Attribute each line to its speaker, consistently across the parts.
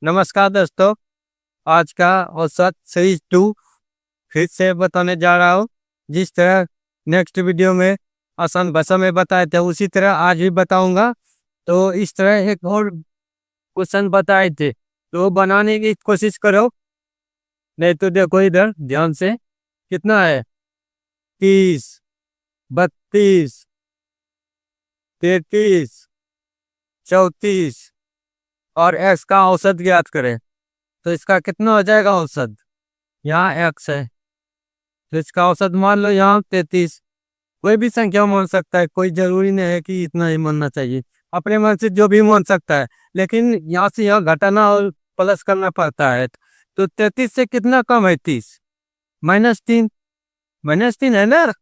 Speaker 1: नमस्कार दोस्तों। आज का औसत सीरीज 2 फिर से बताने जा रहा हूँ। जिस तरह नेक्स्ट वीडियो में आसान भाषा में बताए थे उसी तरह आज भी बताऊंगा। तो इस तरह एक और क्वेश्चन बताए थे तो बनाने की कोशिश करो। नहीं तो देखो इधर ध्यान से, कितना है 30, 32, 33, 34 और एक्स का औसत ज्ञात करें। तो इसका कितना हो जाएगा औसत? यहाँ एक्स है तो इसका औसत मान लो यहाँ 33। कोई भी संख्या मान सकता है, कोई जरूरी नहीं है कि इतना ही मानना चाहिए। अपने मन से जो भी मान सकता है, लेकिन यहाँ से यहाँ घटाना और प्लस करना पड़ता है। तो 33 से कितना कम है 30? -3। -3 है ना।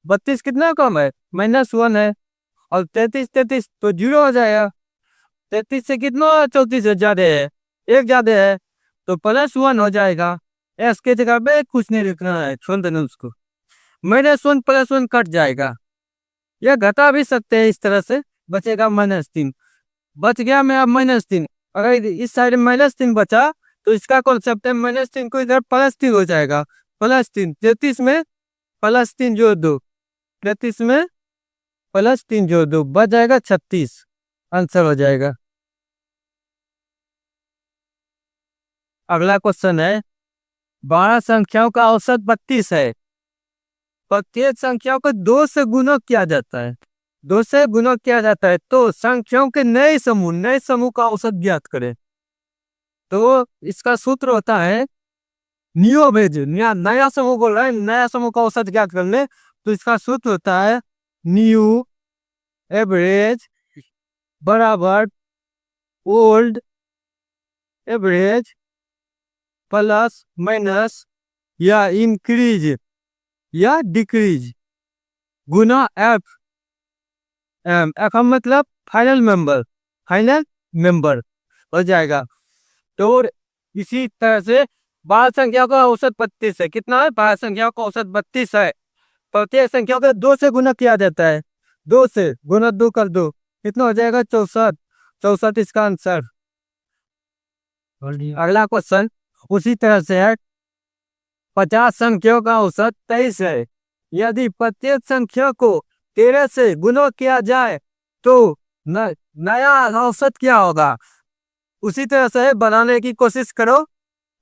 Speaker 1: 32 कितना कम है? -1 है। और 33 33 तो 0 हो जाएगा। 33 से कितना 34 ज्यादा है, एक ज्यादा है तो +1 हो जाएगा। एस के जगह पे कुछ नहीं लिखना है, छोड़ देना उसको। -1 +1 कट जाएगा। या घटा भी सकते हैं इस तरह से, बचेगा -3। बच गया मैं अब -3। अगर इस साइड -3 बचा तो इसका कॉन्सेप्ट है -3 को इधर +3 हो जाएगा। +3 33 में +3 जोड़ दो, 33 में +3 जोड़ दो, बच जाएगा 36। आंसर हो जाएगा। अगला क्वेश्चन है, 12 संख्याओं का औसत 32 है। प्रत्येक संख्या को 2 से गुणा किया जाता है। 2 से गुणा किया जाता है तो संख्याओं के नए समूह का औसत ज्ञात करें। तो इसका सूत्र होता है न्यू एवरेज। नया समूह बोल रहा है, नया समूह का औसत ज्ञात करने। तो इसका सूत्र होता है न्यू एवरेज बराबर ओल्ड एवरेज प्लस माइनस या इंक्रीज या डिक्रीज गुना एफ एम। एफ मतलब फाइनल मेंबर हो जाएगा। तो इसी तरह से 12 संख्या का औसत 32 है। कितना है? 12 संख्या का औसत 32 है। प्रत्येक संख्या को 2 से गुना किया जाता है। 2 से गुना 2 कर दो, कितना हो जाएगा? 64। 64 इसका आंसर। अगला क्वेश्चन उसी तरह से है, 50 संख्याओं का औसत 23 है। यदि प्रत्येक संख्या को 13 से गुना किया जाए तो नया औसत क्या होगा? उसी तरह से बनाने की कोशिश करो।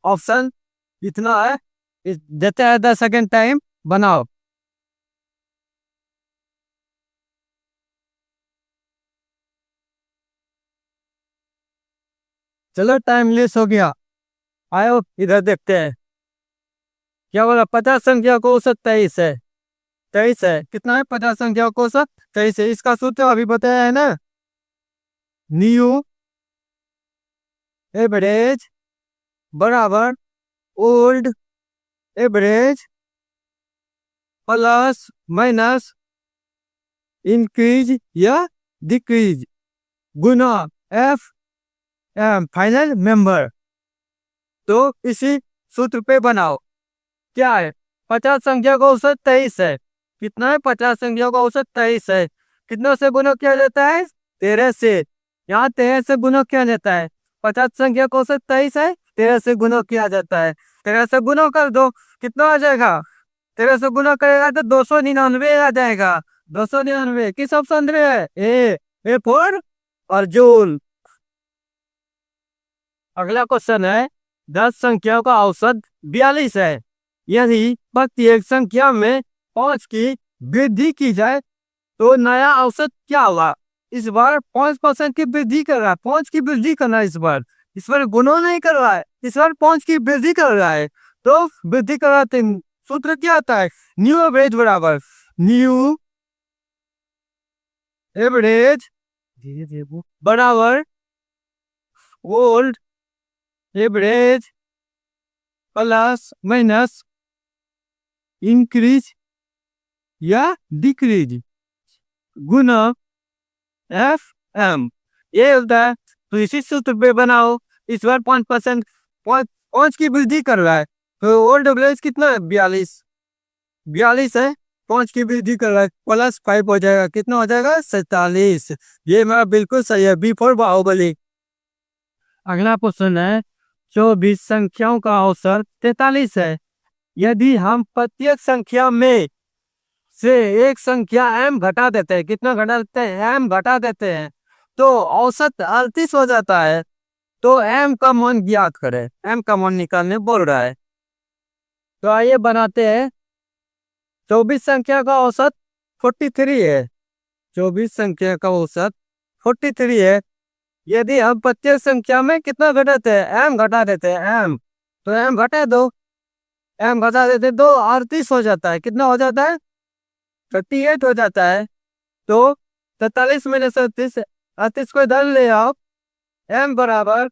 Speaker 1: ऑप्शन इतना है, देते हैं 10 सेकेंड टाइम, बनाओ। चलो टाइम लेस हो गया, आयो इधर देखते हैं क्या बोला। 50 संख्या को औसत 23 है। 23 है, कितना है? 50 संख्या को औसत 23 है। इसका सूत्र अभी बताया है ना, न्यू एवरेज बराबर old average plus minus increase या डिक्रीज गुना एफ एम फाइनल मेंबर। तो इसी सूत्र पे बनाओ। क्या है? 50 संख्या का औसत 23 है। कितना है? 50 संख्या का औसत 23 है। कितना से गुना किया जाता है? 13 से। यहाँ 13 से गुना किया जाता है। 50 संख्या का औसत 23 है, 13 से गुना किया जाता है। 13 से गुना कर दो, कितना आ जाएगा? 13 से गुना करेगा तो 299 आ जाएगा। 299 किस ऑप्शन में है? A for Arjun. अगला क्वेश्चन है, 10 संख्याओं का औसत 42 है। यदि प्रत्येक संख्या में 5 की वृद्धि की जाए तो नया औसत क्या होगा? इस बार 5% की वृद्धि कर रहा है। 5 की वृद्धि करना है इस बार गुणा नहीं कर रहा है, इस बार 5 की वृद्धि कर रहा है। तो वृद्धि कर रहा है, सूत्र क्या आता है? न्यू एवरेज बराबर न्यू एवरेज बराबर old average plus minus increase या डिक्रीज गुना एफ एम। ये होता है। तो इसी सूत्र पे बनाओ। इस बार 5% 5 की वृद्धि कर रहा है तो ओल्ड एवरेज कितना है? 42 है। 5 की वृद्धि कर रहा है, +5 हो जाएगा। कितना हो जाएगा? 47। ये मेरा बिल्कुल सही है, बी फॉर बाहुबली। अगला क्वेश्चन है 24 संख्याओं का औसत 43 है। यदि हम प्रत्येक संख्या में से एक संख्या m घटा देते हैं, कितना घटा देते हैं, m घटा देते हैं, तो औसत 38 हो जाता है। तो m का मान ज्ञात करें, m का मान निकालने बोल रहा है। तो आइए बनाते हैं। 24 संख्या का औसत 43 है। 24 संख्या का औसत 43 है। यदि हम प्रत्येक संख्या में कितना घटाते हैं, m घटा देते हैं, m, तो m घटा दो, m घटा देते तो 38 हो जाता है। कितना हो जाता है, 38 हो जाता है। तो 43 में से 38 को इधर ले आओ, m बराबर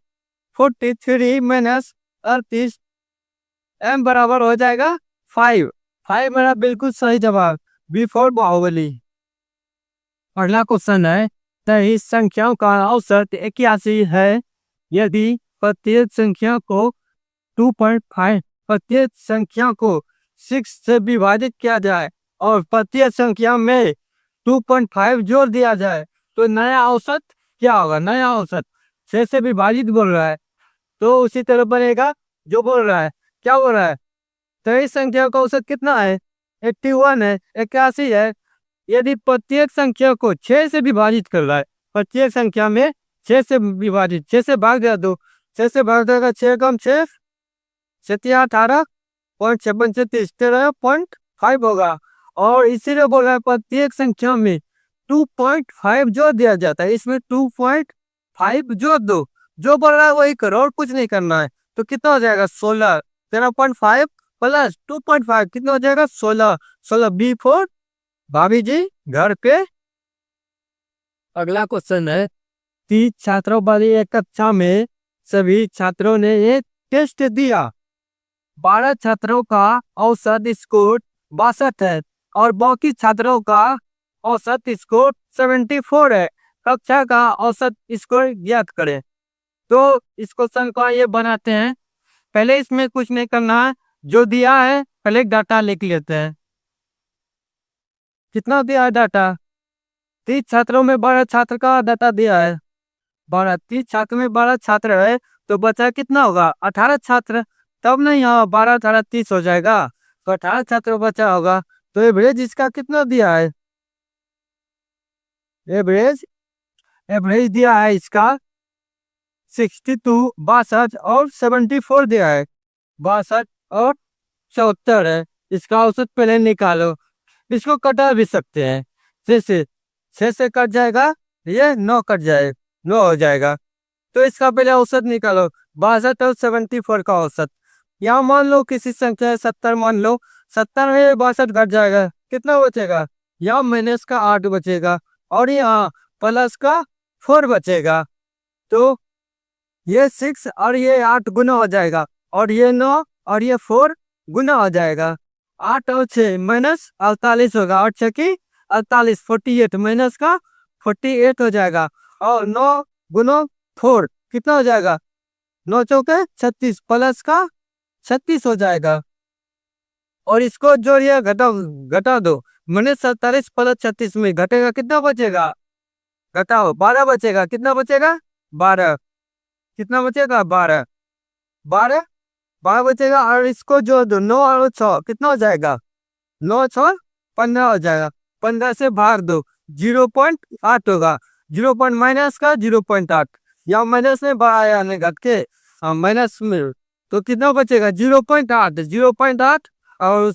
Speaker 1: 43 माइनस 38, m बराबर हो जाएगा 5। 5 मेरा बिल्कुल सही जवाब, बी फॉर बाहुबली। अगला क्वेश्चन है 23 संख्याओं का औसत 81 है। यदि प्रत्येक संख्या को 2.5 प्रत्येक संख्या को 6 से विभाजित किया जाए और प्रत्येक संख्या में 2.5 जोड़ दिया जाए तो नया औसत क्या होगा। नया औसत 6 से विभाजित बोल रहा है, तो उसी तरह बनेगा जो बोल रहा है। क्या बोल रहा है, 23 संख्या का औसत कितना है, 81 है, 81 है। यदि प्रत्येक संख्या को 6 से विभाजित कर रहा है, प्रत्येक संख्या में 6 से विभाजित, 6 से भाग दिया दो, 6 से भाग देगा 6 कम 6, 18.7 13.5 होगा। और इसीलिए बोल रहा है प्रत्येक संख्या में 2.5 जोड़ दिया जाता है। इसमें 2.5 जोड़ दो, जो बोल रहा है वही करो और कुछ नहीं करना है। तो कितना हो जाएगा 16, 13.5 प्लस 2.5 कितना हो जाएगा 16। 16 बी फोर भाभी जी घर पे। अगला क्वेश्चन है 30 छात्रों वाली एक कक्षा में सभी छात्रों ने एक टेस्ट दिया। 12 छात्रों का औसत स्कोर 62 है और बाकी छात्रों का औसत स्कोर 74 है। कक्षा का औसत स्कोर ज्ञात करें। तो इस क्वेश्चन को ये बनाते हैं। पहले इसमें कुछ नहीं करना है, जो दिया है पहले डाटा लिख लेते हैं। कितना दिया है डाटा, 30 छात्रों में 12 छात्र का डाटा दिया है। 30 छात्र में 12 छात्र है तो बचा कितना होगा 18 छात्र। तब नहीं, हाँ 12 18 30 हो जाएगा, तो 18 छात्र बचा होगा। तो एवरेज इसका कितना दिया है, एवरेज एवरेज दिया है इसका 62, 62 और 74 दिया है, 62 और 74 है। इसका औसत पहले निकालो। इसको कटा भी सकते हैं, 6 से कट जाएगा, ये 9 कट जाए, 9 हो जाएगा। तो इसका पहले औसत निकालो, 62 और 74 का औसत। यहाँ मान लो किसी संख्या है 70, मान लो 70 में 62 घट जाएगा, कितना बचेगा, यहाँ माइनस का 8 बचेगा और यहाँ प्लस का 4 बचेगा। तो ये 6 और ये 8 गुना हो जाएगा और ये 9 और ये 4 गुना हो जाएगा। 8 और 6 माइनस 48 होगा, 8 6 की 48, 48 माइनस का 48 हो जाएगा। और 9 गुना 4 कितना हो जाएगा, 9 चौके 36 प्लस का 36 हो जाएगा। और इसको जोड़िए, घटा दो, माइनस 47 प्लस 36 में घटेगा, कितना बचेगा, घटाओ 12 बचेगा। कितना बचेगा 12, कितना बचेगा 12, 12 बचेगा। और इसको जोड़ दो, 9 और 6 कितना हो जाएगा, 9 6 15 हो जाएगा। 15 से भाग दो, 0.8 होगा, 0 माइनस का 0.8, या माइनस में बढ़ाया ने घट के माइनस में, तो कितना बचेगा 0.8, 0.8 और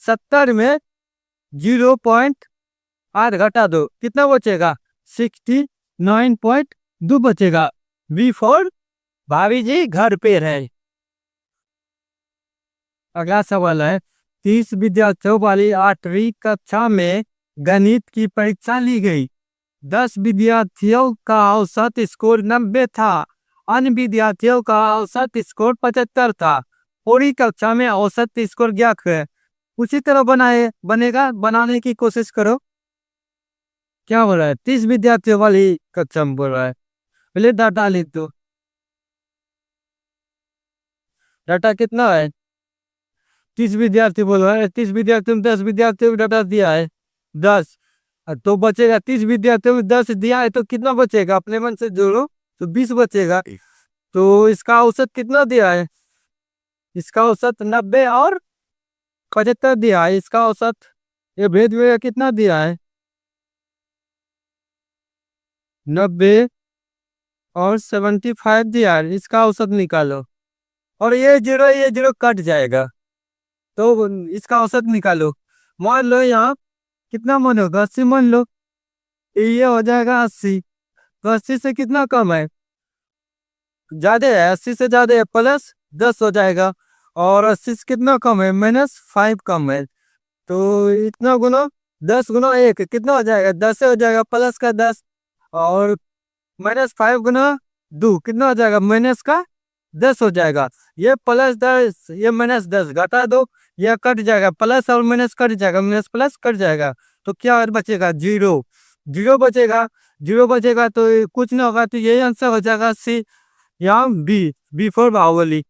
Speaker 1: 70 में 0.8 घटा दो, कितना बचेगा 69.2 बचेगा। बी फॉर भाभी जी घर पे रहे। अगला सवाल है 30 विद्यार्थियों वाली 8वीं कक्षा में गणित की परीक्षा ली गई। 10 विद्यार्थियों का औसत स्कोर 90 था, अन्य विद्यार्थियों का औसत स्कोर 75 था। पूरी कक्षा में औसत स्कोर ज्ञात है। उसी तरह बनेगा, बनाने की कोशिश करो। क्या बोल रहा है, 30 विद्यार्थियों वाली कक्षा में बोल रहा है, पहले डाटा लिख दो। डाटा कितना है, 30 विद्यार्थी बोल रहा है, 30 विद्यार्थियों में 10 विद्यार्थियों को डाटा दिया है 10, तो बचेगा 30 विद्यार्थियों में 10 दिया है तो कितना बचेगा, अपने मन से जोड़ो, तो 20 बचेगा। तो इसका औसत कितना दिया है? इसका औसत 90 और 75 दिया है। इसका औसत ये भेद में कितना दिया है? 90 और 75 दिया है। इसका औसत निकालो। और ये जीरो कट जाएगा। तो इसका औसत निकालो। मान लो यहाँ कितना मन होगा? 80 मान लो। ये हो जाएगा 80। तो 80 से कितना कम है? ज्यादा है। 80 से ज्यादा है, प्लस 10 हो जाएगा। और 80 से कितना कम है? -5 कम है। तो इतना गुना 10 गुना 1 कितना हो जाएगा? 10 हो जाएगा, प्लस का 10। और -5 गुना 2 कितना हो जाएगा? माइनस का 10 हो जाएगा। ये +10 ये -10 घटा दो। यह कट जाएगा, प्लस और माइनस कट जाएगा, माइनस प्लस कट जाएगा। तो क्या बचेगा? जीरो। जीरो बचेगा। जीरो बचेगा तो कुछ ना होगा, तो यही आंसर हो जाएगा सी या बी, बी फॉर बाहुबली।